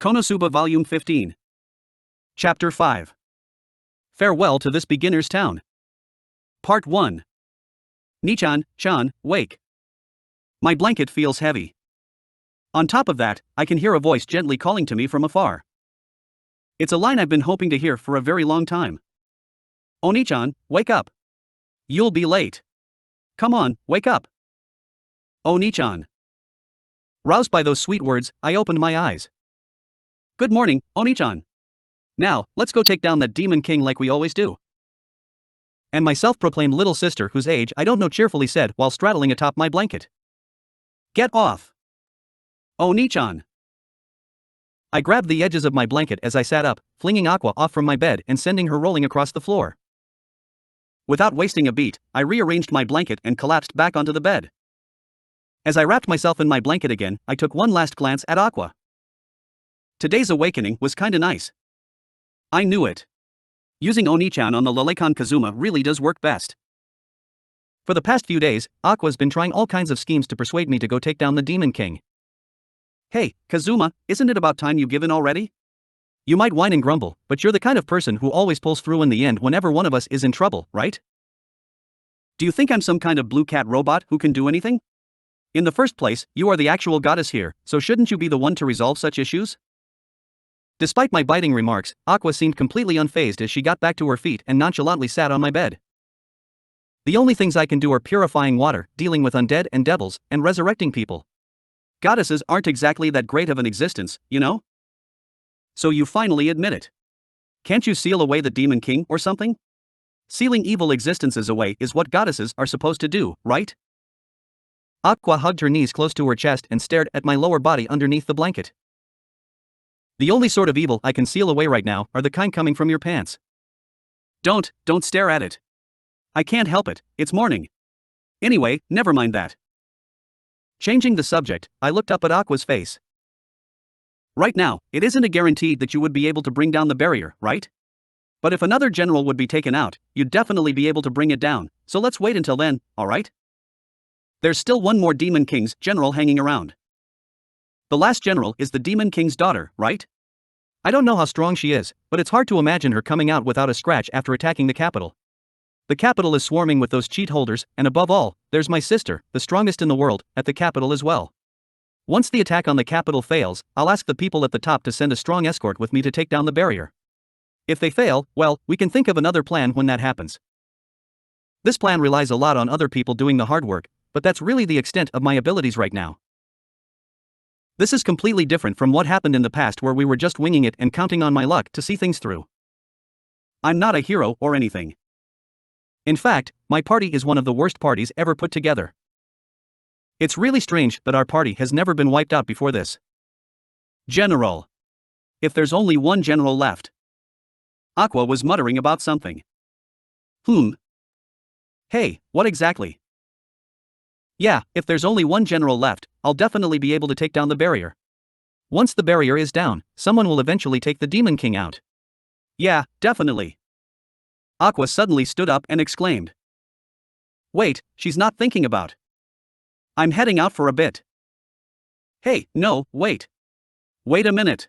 Konosuba Volume 15. Chapter 5. Farewell to this beginner's town. Part 1. Nichan, wake. My blanket feels heavy. On top of that, I can hear a voice gently calling to me from afar. It's a line I've been hoping to hear for a very long time. Oni-chan, wake up. You'll be late. Come on, wake up. Oni-chan. Roused by those sweet words, I opened my eyes. Good morning, Oni-chan. Now, let's go take down that demon king like we always do. And my self-proclaimed little sister, whose age I don't know, cheerfully said while straddling atop my blanket. Get off. Oni-chan. I grabbed the edges of my blanket as I sat up, flinging Aqua off from my bed and sending her rolling across the floor. Without wasting a beat, I rearranged my blanket and collapsed back onto the bed. As I wrapped myself in my blanket again, I took one last glance at Aqua. Today's awakening was kinda nice. I knew it. Using Oni-chan on the Lelekan Kazuma really does work best. For the past few days, Aqua's been trying all kinds of schemes to persuade me to go take down the Demon King. Hey, Kazuma, isn't it about time you give in already? You might whine and grumble, but you're the kind of person who always pulls through in the end whenever one of us is in trouble, right? Do you think I'm some kind of blue cat robot who can do anything? In the first place, you are the actual goddess here, so shouldn't you be the one to resolve such issues? Despite my biting remarks, Aqua seemed completely unfazed as she got back to her feet and nonchalantly sat on my bed. The only things I can do are purifying water, dealing with undead and devils, and resurrecting people. Goddesses aren't exactly that great of an existence, you know? So you finally admit it. Can't you seal away the Demon King or something? Sealing evil existences away is what goddesses are supposed to do, right? Aqua hugged her knees close to her chest and stared at my lower body underneath the blanket. The only sort of evil I can seal away right now are the kind coming from your pants. Don't stare at it. I can't help it, it's morning. Anyway, never mind that. Changing the subject, I looked up at Aqua's face. Right now, it isn't a guarantee that you would be able to bring down the barrier, right? But if another general would be taken out, you'd definitely be able to bring it down, so let's wait until then, alright? There's still one more Demon King's general hanging around. The last general is the Demon King's daughter, right? I don't know how strong she is, but it's hard to imagine her coming out without a scratch after attacking the capital. The capital is swarming with those cheat holders, and above all, there's my sister, the strongest in the world, at the capital as well. Once the attack on the capital fails, I'll ask the people at the top to send a strong escort with me to take down the barrier. If they fail, well, we can think of another plan when that happens. This plan relies a lot on other people doing the hard work, but that's really the extent of my abilities right now. This is completely different from what happened in the past where we were just winging it and counting on my luck to see things through. I'm not a hero or anything. In fact, my party is one of the worst parties ever put together. It's really strange that our party has never been wiped out before this. General. If there's only one general left. Aqua was muttering about something. Hey, what exactly? Yeah, if there's only one general left, I'll definitely be able to take down the barrier. Once the barrier is down, someone will eventually take the Demon King out. Yeah, definitely. Aqua suddenly stood up and exclaimed. Wait, she's not thinking about. I'm heading out for a bit. Hey, no, wait. Wait a minute.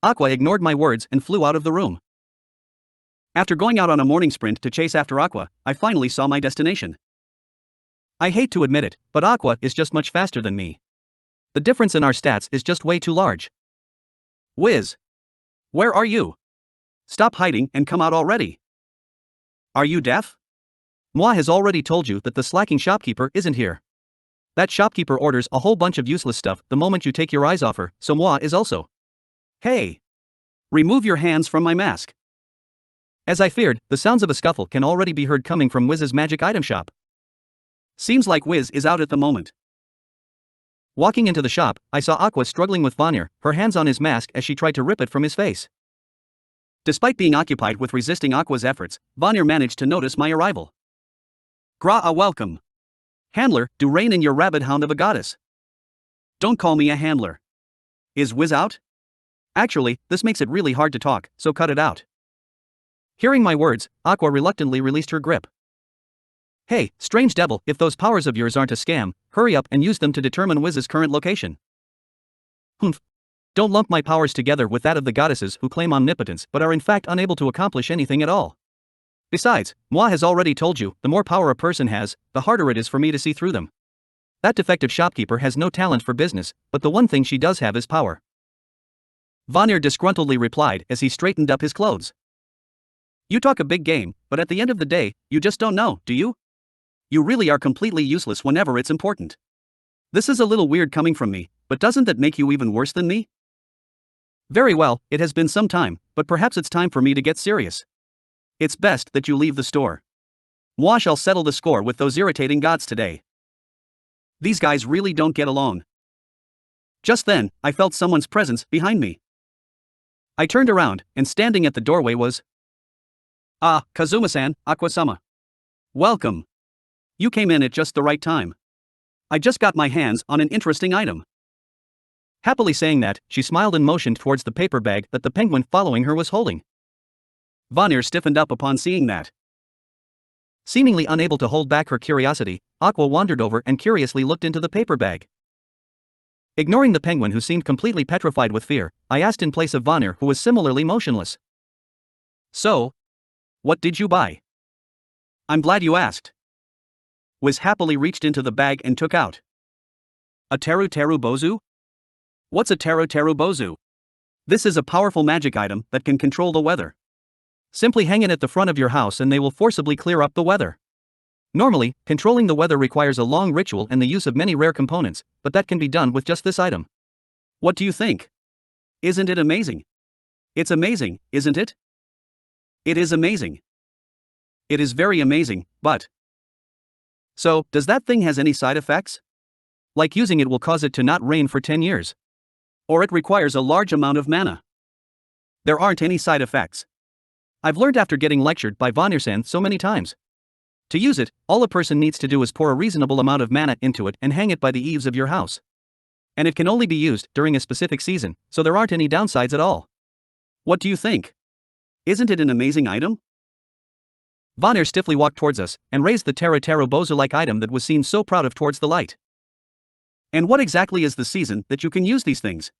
Aqua ignored my words and flew out of the room. After going out on a morning sprint to chase after Aqua, I finally saw my destination. I hate to admit it, but Aqua is just much faster than me. The difference in our stats is just way too large. Wiz. Where are you? Stop hiding and come out already. Are you deaf? Moi has already told you that the slacking shopkeeper isn't here. That shopkeeper orders a whole bunch of useless stuff the moment you take your eyes off her, so Moi is also. Hey! Remove your hands from my mask. As I feared, the sounds of a scuffle can already be heard coming from Wiz's magic item shop. Seems like Wiz is out at the moment. Walking into the shop, I saw Aqua struggling with Vanir, her hands on his mask as she tried to rip it from his face. Despite being occupied with resisting Aqua's efforts, Vanir managed to notice my arrival. Gra welcome. Handler, do rein in your rabid hound of a goddess. Don't call me a handler. Is Wiz out? Actually, this makes it really hard to talk, so cut it out. Hearing my words, Aqua reluctantly released her grip. Hey, strange devil, if those powers of yours aren't a scam, hurry up and use them to determine Wiz's current location. Don't lump my powers together with that of the goddesses who claim omnipotence but are in fact unable to accomplish anything at all. Besides, moi has already told you, the more power a person has, the harder it is for me to see through them. That defective shopkeeper has no talent for business, but the one thing she does have is power. Vanir disgruntledly replied as he straightened up his clothes. You talk a big game, but at the end of the day, you just don't know, do you? You really are completely useless whenever it's important. This is a little weird coming from me, but doesn't that make you even worse than me? Very well, it has been some time, but perhaps it's time for me to get serious. It's best that you leave the store. Moi shall settle the score with those irritating gods today. These guys really don't get along. Just then, I felt someone's presence behind me. I turned around, and standing at the doorway was... Ah, Kazuma-san, Aqua-sama. Welcome. You came in at just the right time. I just got my hands on an interesting item. Happily saying that, she smiled and motioned towards the paper bag that the penguin following her was holding. Vanir stiffened up upon seeing that. Seemingly unable to hold back her curiosity, Aqua wandered over and curiously looked into the paper bag. Ignoring the penguin who seemed completely petrified with fear, I asked in place of Vanir, who was similarly motionless. So, what did you buy? I'm glad you asked. Wiz happily reached into the bag and took out a Teru Teru Bozu? What's a Teru Teru Bozu? This is a powerful magic item that can control the weather. Simply hang it at the front of your house and they will forcibly clear up the weather. Normally, controlling the weather requires a long ritual and the use of many rare components, but that can be done with just this item. What do you think? Isn't it amazing? It's amazing, isn't it? It is amazing. It is very amazing, but... So, does that thing has any side effects? Like using it will cause it to not rain for 10 years. Or it requires a large amount of mana. There aren't any side effects. I've learned after getting lectured by Vanir-san so many times. To use it, all a person needs to do is pour a reasonable amount of mana into it and hang it by the eaves of your house. And it can only be used during a specific season, so there aren't any downsides at all. What do you think? Isn't it an amazing item? Vanir stiffly walked towards us and raised the Teru Teru Bozu-like item that was seen so proud of towards the light. And what exactly is the season that you can use these things?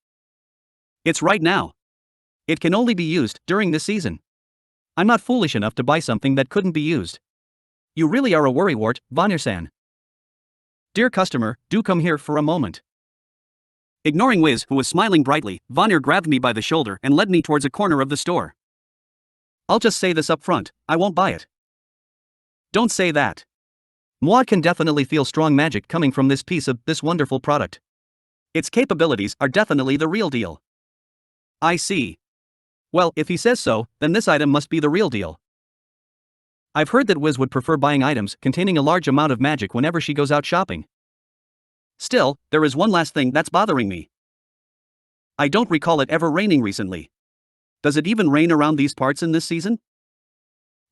It's right now. It can only be used during this season. I'm not foolish enough to buy something that couldn't be used. You really are a worrywart, Vanir-san. Dear customer, do come here for a moment. Ignoring Wiz, who was smiling brightly, Vanir grabbed me by the shoulder and led me towards a corner of the store. I'll just say this up front, I won't buy it. Don't say that. Moi can definitely feel strong magic coming from this wonderful product. Its capabilities are definitely the real deal. I see. Well, if he says so, then this item must be the real deal. I've heard that Wiz would prefer buying items containing a large amount of magic whenever she goes out shopping. Still, there is one last thing that's bothering me. I don't recall it ever raining recently. Does it even rain around these parts in this season?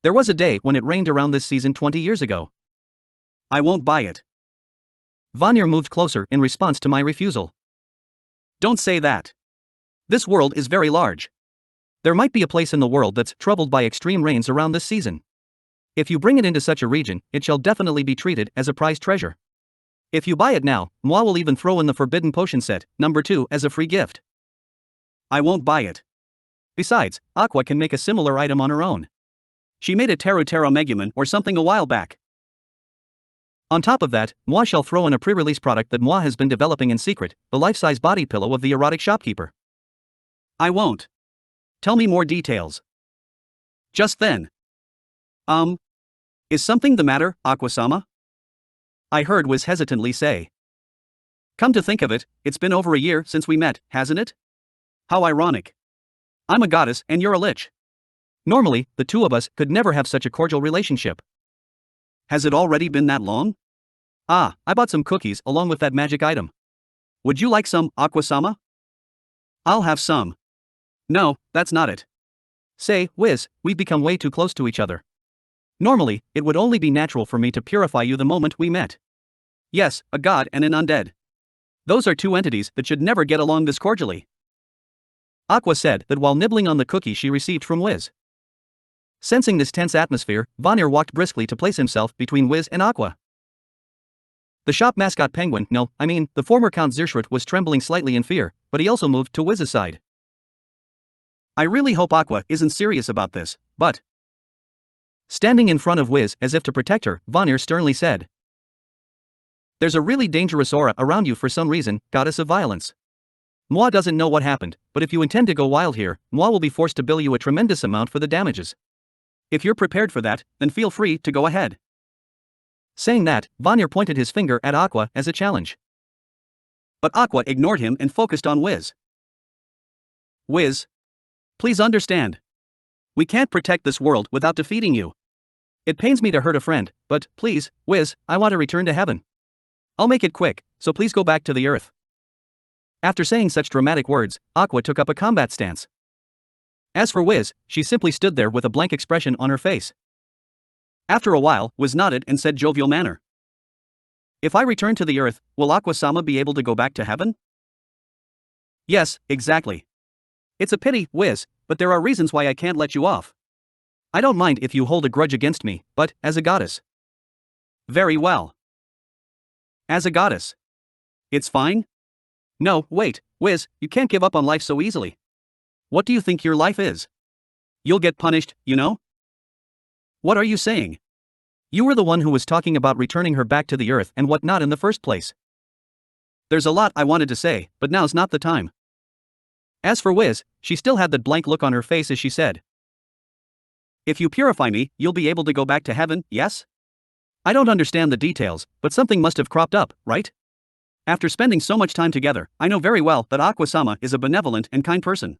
There was a day when it rained around this season 20 years ago. I won't buy it. Vanir moved closer in response to my refusal. Don't say that. This world is very large. There might be a place in the world that's troubled by extreme rains around this season. If you bring it into such a region, it shall definitely be treated as a prized treasure. If you buy it now, moi will even throw in the Forbidden Potion set, number 2, as a free gift. I won't buy it. Besides, Aqua can make a similar item on her own. She made a Teru Teru Megumin or something a while back. On top of that, moi shall throw in a pre-release product that moi has been developing in secret, the life-size body pillow of the erotic shopkeeper. I won't. Tell me more details. Just then. Is something the matter, Aqua-sama? I heard Wiz hesitantly say. Come to think of it, it's been over a year since we met, hasn't it? How ironic. I'm a goddess and you're a lich. Normally, the two of us could never have such a cordial relationship. Has it already been that long? Ah, I bought some cookies along with that magic item. Would you like some, Aqua-sama? I'll have some. No, that's not it. Say, Wiz, we've become way too close to each other. Normally, it would only be natural for me to purify you the moment we met. Yes, a god and an undead. Those are two entities that should never get along this cordially. Aqua said that while nibbling on the cookie she received from Wiz. Sensing this tense atmosphere, Vanir walked briskly to place himself between Wiz and Aqua. The shop mascot Penguin, no, I mean, the former Count Zerschritt was trembling slightly in fear, but he also moved to Wiz's side. I really hope Aqua isn't serious about this, but... Standing in front of Wiz as if to protect her, Vanir sternly said. There's a really dangerous aura around you for some reason, goddess of violence. Moi doesn't know what happened, but if you intend to go wild here, Moi will be forced to bill you a tremendous amount for the damages. If you're prepared for that, then feel free to go ahead. Saying that, Vanir pointed his finger at Aqua as a challenge. But Aqua ignored him and focused on Wiz. Wiz. Please understand. We can't protect this world without defeating you. It pains me to hurt a friend, but, please, Wiz, I want to return to heaven. I'll make it quick, so please go back to the earth. After saying such dramatic words, Aqua took up a combat stance. As for Wiz, she simply stood there with a blank expression on her face. After a while, Wiz nodded and said jovial manner. If I return to the earth, will Aqua-sama be able to go back to heaven? Yes, exactly. It's a pity, Wiz, but there are reasons why I can't let you off. I don't mind if you hold a grudge against me, but, as a goddess. Very well. As a goddess. It's fine? No, wait, Wiz, you can't give up on life so easily. What do you think your life is? You'll get punished, you know? What are you saying? You were the one who was talking about returning her back to the earth and whatnot in the first place. There's a lot I wanted to say, but now's not the time. As for Wiz, she still had that blank look on her face as she said. If you purify me, you'll be able to go back to heaven, yes? I don't understand the details, but something must have cropped up, right? After spending so much time together, I know very well that Aqua-sama is a benevolent and kind person.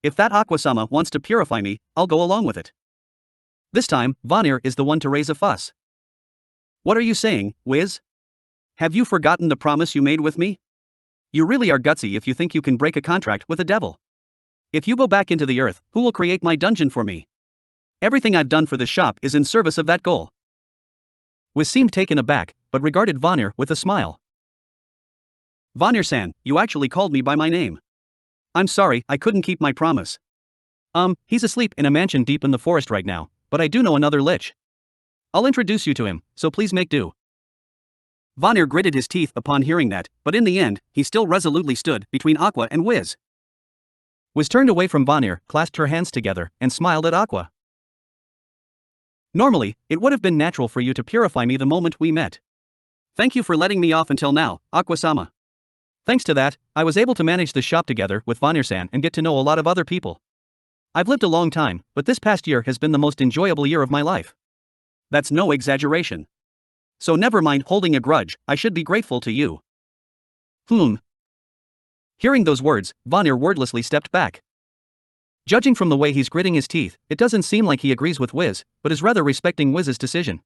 If that Aqua-sama wants to purify me, I'll go along with it. This time, Vanir is the one to raise a fuss. What are you saying, Wiz? Have you forgotten the promise you made with me? You really are gutsy if you think you can break a contract with the devil. If you go back into the earth, who will create my dungeon for me? Everything I've done for this shop is in service of that goal. Wiz seemed taken aback, but regarded Vanir with a smile. Vanir-san, you actually called me by my name. I'm sorry, I couldn't keep my promise. He's asleep in a mansion deep in the forest right now, but I do know another lich. I'll introduce you to him, so please make do. Vanir gritted his teeth upon hearing that, but in the end, he still resolutely stood between Aqua and Wiz. Wiz turned away from Vanir, clasped her hands together, and smiled at Aqua. Normally, it would have been natural for you to purify me the moment we met. Thank you for letting me off until now, Aqua-sama. Thanks to that, I was able to manage the shop together with Vanir-san and get to know a lot of other people. I've lived a long time, but this past year has been the most enjoyable year of my life. That's no exaggeration. So never mind holding a grudge, I should be grateful to you. Hearing those words, Vanir wordlessly stepped back. Judging from the way he's gritting his teeth, it doesn't seem like he agrees with Wiz, but is rather respecting Wiz's decision.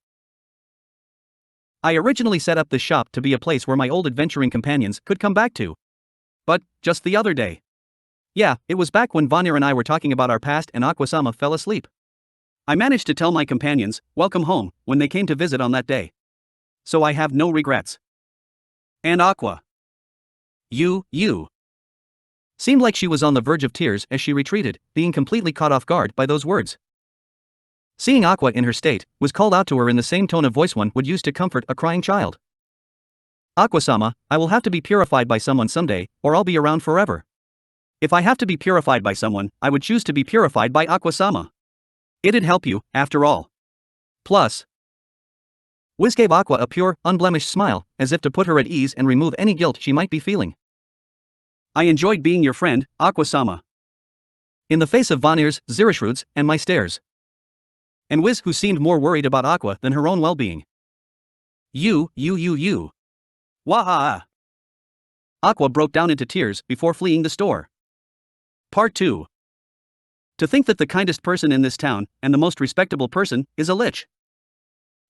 I originally set up this shop to be a place where my old adventuring companions could come back to. But, just the other day. Yeah, it was back when Vanir and I were talking about our past and Aqua-sama fell asleep. I managed to tell my companions, welcome home, when they came to visit on that day. So I have no regrets. And Aqua. You. Seemed like she was on the verge of tears as she retreated, being completely caught off guard by those words. Seeing Aqua in her state, was called out to her in the same tone of voice one would use to comfort a crying child. Aqua-sama, I will have to be purified by someone someday, or I'll be around forever. If I have to be purified by someone, I would choose to be purified by Aqua-sama. It'd help you, after all. Plus. Wiz gave Aqua a pure, unblemished smile, as if to put her at ease and remove any guilt she might be feeling. I enjoyed being your friend, Aqua-sama. In the face of Vanir's, Zerschritt's, and my stares. And Wiz who seemed more worried about Aqua than her own well-being. You. Waha! Aqua broke down into tears before fleeing the store. Part 2. To think that the kindest person in this town, and the most respectable person, is a lich.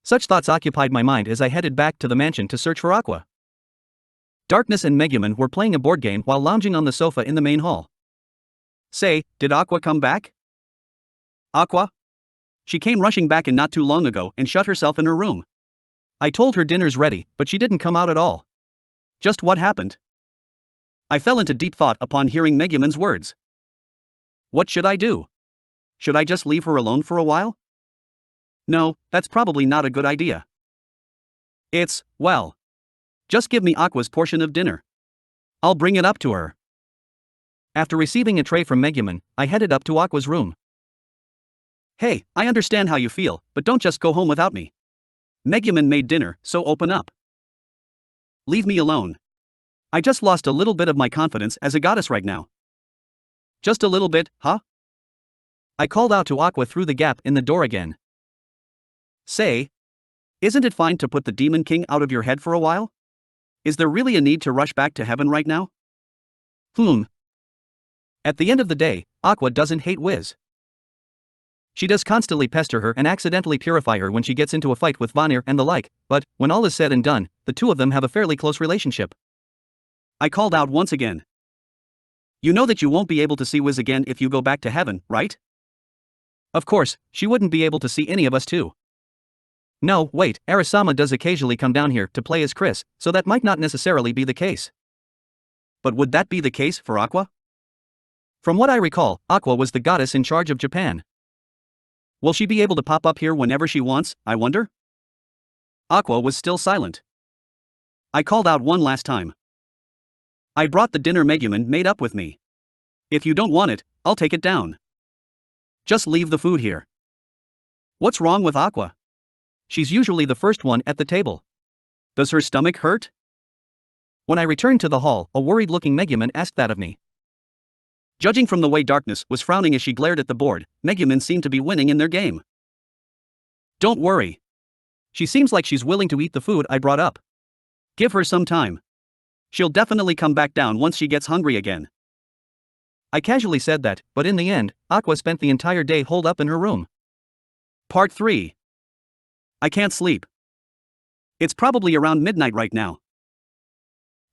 Such thoughts occupied my mind as I headed back to the mansion to search for Aqua. Darkness and Megumin were playing a board game while lounging on the sofa in the main hall. Say, did Aqua come back? Aqua? She came rushing back in not too long ago and shut herself in her room. I told her dinner's ready, but she didn't come out at all. Just what happened? I fell into deep thought upon hearing Megumin's words. What should I do? Should I just leave her alone for a while? No, that's probably not a good idea. Well, Just give me Aqua's portion of dinner. I'll bring it up to her. After receiving a tray from Megumin, I headed up to Aqua's room. Hey, I understand how you feel, but don't just go home without me. Megumin made dinner, so open up. Leave me alone. I just lost a little bit of my confidence as a goddess right now. Just a little bit, huh? I called out to Aqua through the gap in the door again. Say, isn't it fine to put the Demon King out of your head for a while? Is there really a need to rush back to heaven right now? At the end of the day, Aqua doesn't hate Wiz. She does constantly pester her and accidentally purify her when she gets into a fight with Vanir and the like, but, when all is said and done, the two of them have a fairly close relationship. I called out once again. You know that you won't be able to see Wiz again if you go back to heaven, right? Of course, she wouldn't be able to see any of us too. No, wait, Arasama does occasionally come down here to play as Chris, so that might not necessarily be the case. But would that be the case for Aqua? From what I recall, Aqua was the goddess in charge of Japan. Will she be able to pop up here whenever she wants, I wonder? Aqua was still silent. I called out one last time. I brought the dinner Megumin made up with me. If you don't want it, I'll take it down. Just leave the food here. What's wrong with Aqua? She's usually the first one at the table. Does her stomach hurt? When I returned to the hall, a worried-looking Megumin asked that of me. Judging from the way Darkness was frowning as she glared at the board, Megumin seemed to be winning in their game. Don't worry. She seems like she's willing to eat the food I brought up. Give her some time. She'll definitely come back down once she gets hungry again. I casually said that, but in the end, Aqua spent the entire day holed up in her room. Part 3. I can't sleep. It's probably around midnight right now.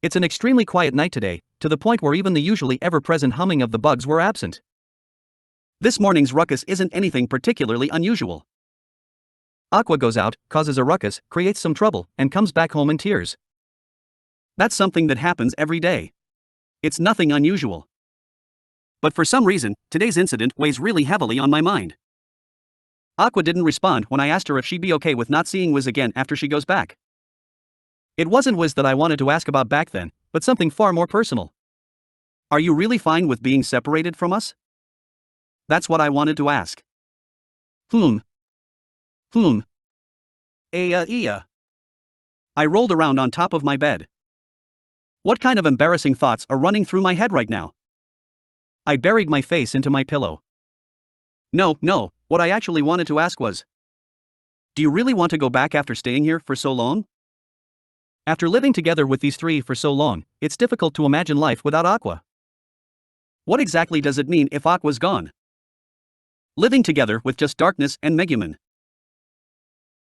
It's an extremely quiet night today, to the point where even the usually ever-present humming of the bugs were absent. This morning's ruckus isn't anything particularly unusual. Aqua goes out, causes a ruckus, creates some trouble, and comes back home in tears. That's something that happens every day. It's nothing unusual. But for some reason, today's incident weighs really heavily on my mind. Aqua didn't respond when I asked her if she'd be okay with not seeing Wiz again after she goes back. It wasn't Wiz that I wanted to ask about back then, but something far more personal. Are you really fine with being separated from us? That's what I wanted to ask. I rolled around on top of my bed. What kind of embarrassing thoughts are running through my head right now? I buried my face into my pillow. No, what I actually wanted to ask was, do you really want to go back after staying here for so long? After living together with these three for so long, it's difficult to imagine life without Aqua. What exactly does it mean if Aqua's gone? Living together with just Darkness and Megumin.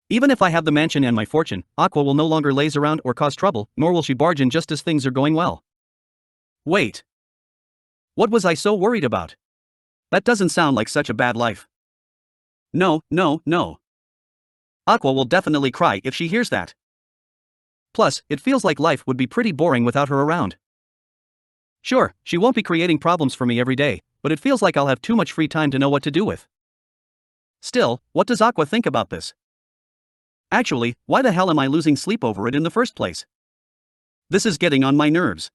Even if I have the mansion and my fortune, Aqua will no longer laze around or cause trouble, nor will she barge in just as things are going well. Wait. What was I so worried about? That doesn't sound like such a bad life. No. Aqua will definitely cry if she hears that. Plus, it feels like life would be pretty boring without her around. Sure, she won't be creating problems for me every day, but it feels like I'll have too much free time to know what to do with. Still, what does Aqua think about this? Actually, why the hell am I losing sleep over it in the first place? This is getting on my nerves.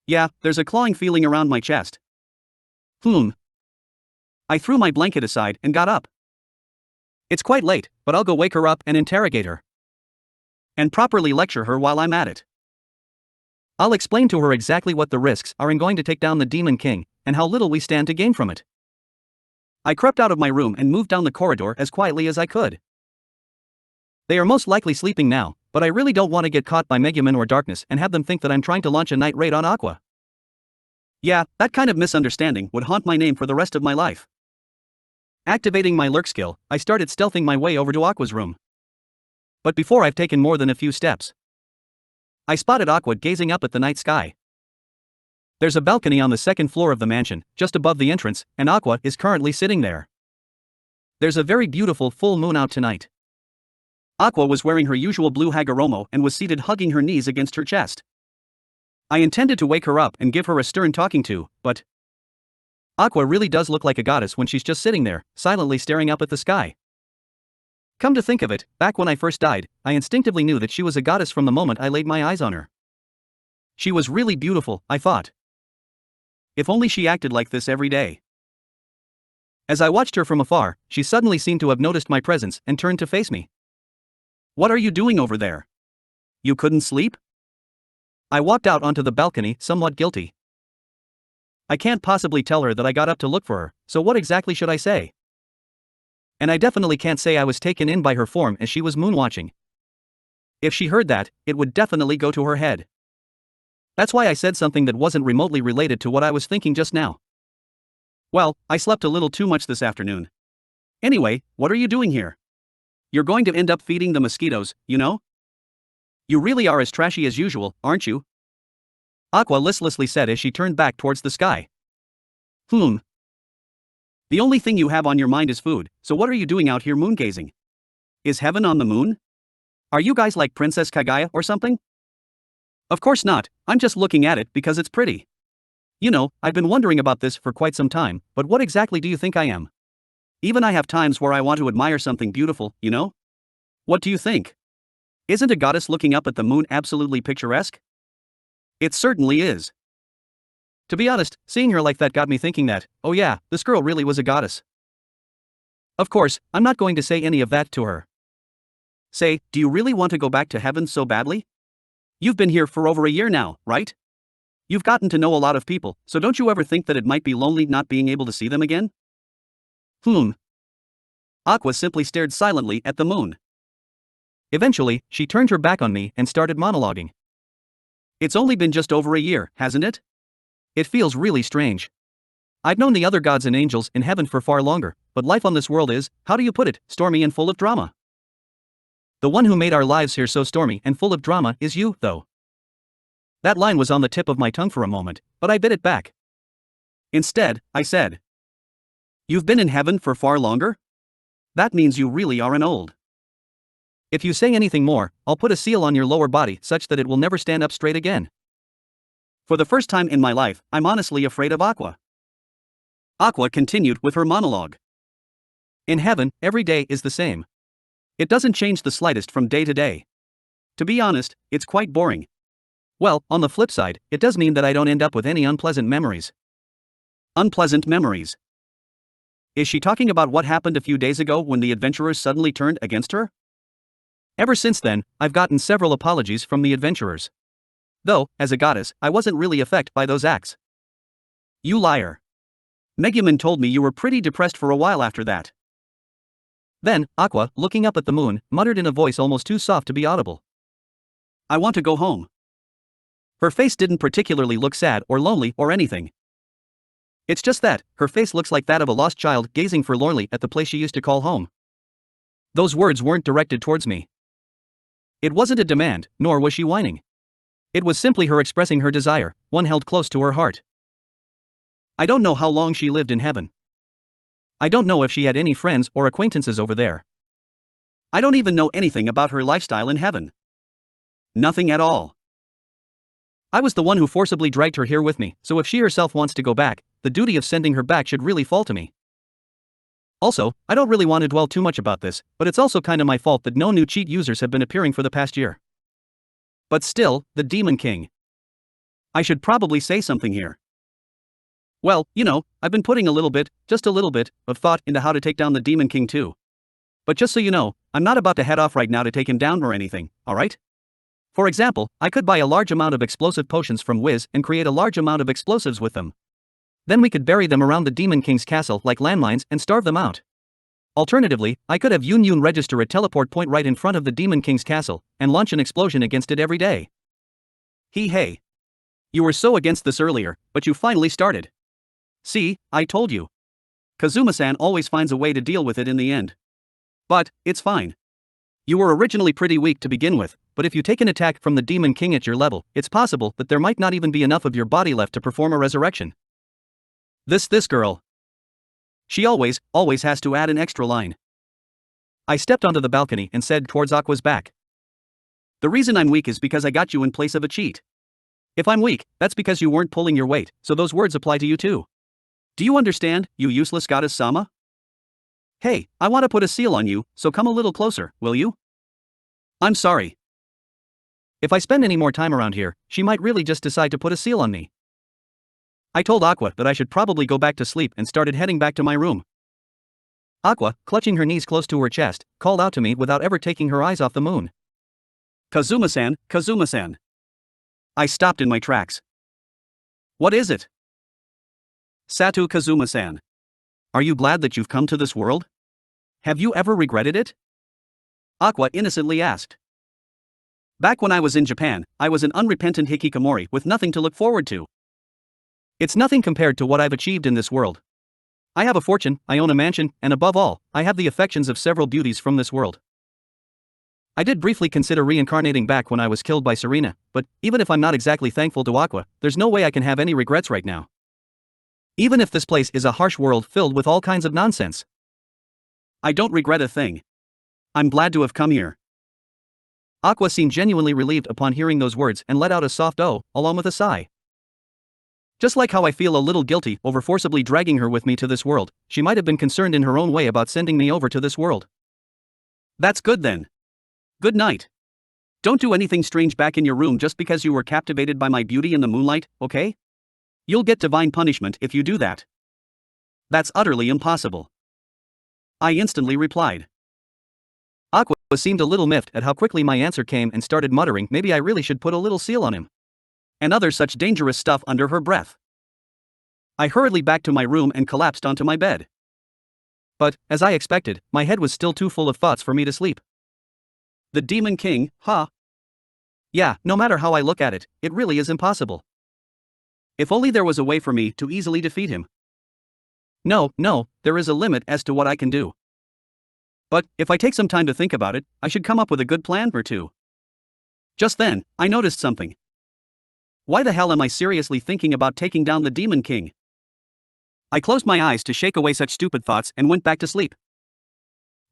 Yeah, there's a clawing feeling around my chest. I threw my blanket aside and got up. It's quite late, but I'll go wake her up and interrogate her. And properly lecture her while I'm at it. I'll explain to her exactly what the risks are in going to take down the Demon King, and how little we stand to gain from it. I crept out of my room and moved down the corridor as quietly as I could. They are most likely sleeping now, but I really don't want to get caught by Megumin or Darkness and have them think that I'm trying to launch a night raid on Aqua. Yeah, that kind of misunderstanding would haunt my name for the rest of my life. Activating my lurk skill, I started stealthing my way over to Aqua's room. But before I've taken more than a few steps, I spotted Aqua gazing up at the night sky. There's a balcony on the second floor of the mansion, just above the entrance, and Aqua is currently sitting there. There's a very beautiful full moon out tonight. Aqua was wearing her usual blue Hagoromo and was seated hugging her knees against her chest. I intended to wake her up and give her a stern talking to, but Aqua really does look like a goddess when she's just sitting there, silently staring up at the sky. Come to think of it, back when I first died, I instinctively knew that she was a goddess from the moment I laid my eyes on her. She was really beautiful, I thought. If only she acted like this every day. As I watched her from afar, she suddenly seemed to have noticed my presence and turned to face me. What are you doing over there? You couldn't sleep? I walked out onto the balcony, somewhat guilty. I can't possibly tell her that I got up to look for her, so what exactly should I say? And I definitely can't say I was taken in by her form as she was moonwatching. If she heard that, it would definitely go to her head. That's why I said something that wasn't remotely related to what I was thinking just now. Well, I slept a little too much this afternoon. Anyway, what are you doing here? You're going to end up feeding the mosquitoes, you know? You really are as trashy as usual, aren't you? Aqua listlessly said as she turned back towards the sky. The only thing you have on your mind is food, so what are you doing out here moongazing? Is heaven on the moon? Are you guys like Princess Kaguya or something? Of course not, I'm just looking at it because it's pretty. You know, I've been wondering about this for quite some time, but what exactly do you think I am? Even I have times where I want to admire something beautiful, you know? What do you think? Isn't a goddess looking up at the moon absolutely picturesque? It certainly is. To be honest, seeing her like that got me thinking that, oh yeah, this girl really was a goddess. Of course, I'm not going to say any of that to her. Say, do you really want to go back to heaven so badly? You've been here for over a year now, right? You've gotten to know a lot of people, so don't you ever think that it might be lonely not being able to see them again? Aqua simply stared silently at the moon. Eventually, she turned her back on me and started monologuing. It's only been just over a year, hasn't it? It feels really strange. I've known the other gods and angels in heaven for far longer, but life on this world is, how do you put it, stormy and full of drama. The one who made our lives here so stormy and full of drama is you, though. That line was on the tip of my tongue for a moment, but I bit it back. Instead, I said, "You've been in heaven for far longer? That means you really are an old. If you say anything more, I'll put a seal on your lower body such that it will never stand up straight again." For the first time in my life, I'm honestly afraid of Aqua. Aqua continued with her monologue. In heaven, every day is the same. It doesn't change the slightest from day to day. To be honest, it's quite boring. Well, on the flip side, it does mean that I don't end up with any unpleasant memories. Unpleasant memories. Is she talking about what happened a few days ago when the adventurers suddenly turned against her? Ever since then, I've gotten several apologies from the adventurers. Though, as a goddess, I wasn't really affected by those acts. You liar. Megumin told me you were pretty depressed for a while after that. Then, Aqua, looking up at the moon, muttered in a voice almost too soft to be audible. I want to go home. Her face didn't particularly look sad or lonely or anything. It's just that, her face looks like that of a lost child gazing forlornly at the place she used to call home. Those words weren't directed towards me. It wasn't a demand, nor was she whining. It was simply her expressing her desire, one held close to her heart. I don't know how long she lived in heaven. I don't know if she had any friends or acquaintances over there. I don't even know anything about her lifestyle in heaven. Nothing at all. I was the one who forcibly dragged her here with me, so if she herself wants to go back, the duty of sending her back should really fall to me. Also, I don't really want to dwell too much about this, but it's also kinda my fault that no new cheat users have been appearing for the past year. But still, the Demon King. I should probably say something here. Well, you know, I've been putting just a little bit, of thought into how to take down the Demon King too. But just so you know, I'm not about to head off right now to take him down or anything, alright? For example, I could buy a large amount of explosive potions from Wiz and create a large amount of explosives with them. Then we could bury them around the Demon King's castle like landmines and starve them out. Alternatively, I could have Yun Yun register a teleport point right in front of the Demon King's castle, and launch an explosion against it every day. Hey. You were so against this earlier, but you finally started. See, I told you. Kazuma-san always finds a way to deal with it in the end. But, it's fine. You were originally pretty weak to begin with, but if you take an attack from the Demon King at your level, it's possible that there might not even be enough of your body left to perform a resurrection. This girl. She always has to add an extra line. I stepped onto the balcony and said towards Aqua's back. The reason I'm weak is because I got you in place of a cheat. If I'm weak, that's because you weren't pulling your weight, so those words apply to you too. Do you understand, you useless goddess Sama? Hey, I want to put a seal on you, so come a little closer, will you? I'm sorry. If I spend any more time around here, she might really just decide to put a seal on me. I told Aqua that I should probably go back to sleep and started heading back to my room. Aqua, clutching her knees close to her chest, called out to me without ever taking her eyes off the moon. Kazuma-san, Kazuma-san. I stopped in my tracks. What is it? Satu Kazuma-san. Are you glad that you've come to this world? Have you ever regretted it? Aqua innocently asked. Back when I was in Japan, I was an unrepentant hikikomori with nothing to look forward to. It's nothing compared to what I've achieved in this world. I have a fortune, I own a mansion, and above all, I have the affections of several beauties from this world. I did briefly consider reincarnating back when I was killed by Serena, but even if I'm not exactly thankful to Aqua, there's no way I can have any regrets right now. Even if this place is a harsh world filled with all kinds of nonsense. I don't regret a thing. I'm glad to have come here. Aqua seemed genuinely relieved upon hearing those words and let out a soft "oh," along with a sigh. Just like how I feel a little guilty over forcibly dragging her with me to this world, she might have been concerned in her own way about sending me over to this world. That's good then. Good night. Don't do anything strange back in your room just because you were captivated by my beauty in the moonlight, okay? You'll get divine punishment if you do that. That's utterly impossible. I instantly replied. Aqua seemed a little miffed at how quickly my answer came and started muttering maybe I really should put a little seal on him. And other such dangerous stuff under her breath. I hurriedly back to my room and collapsed onto my bed. But, as I expected, my head was still too full of thoughts for me to sleep. The Demon King, huh? Yeah, no matter how I look at it, it really is impossible. If only there was a way for me to easily defeat him. No, there is a limit as to what I can do. But, if I take some time to think about it, I should come up with a good plan or two. Just then, I noticed something. Why the hell am I seriously thinking about taking down the Demon King? I closed my eyes to shake away such stupid thoughts and went back to sleep.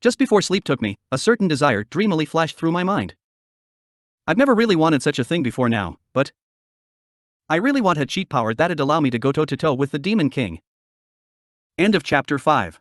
Just before sleep took me, a certain desire dreamily flashed through my mind. I've never really wanted such a thing before now, but I really want a cheat power that'd allow me to go toe-to-toe with the Demon King. End of chapter 5.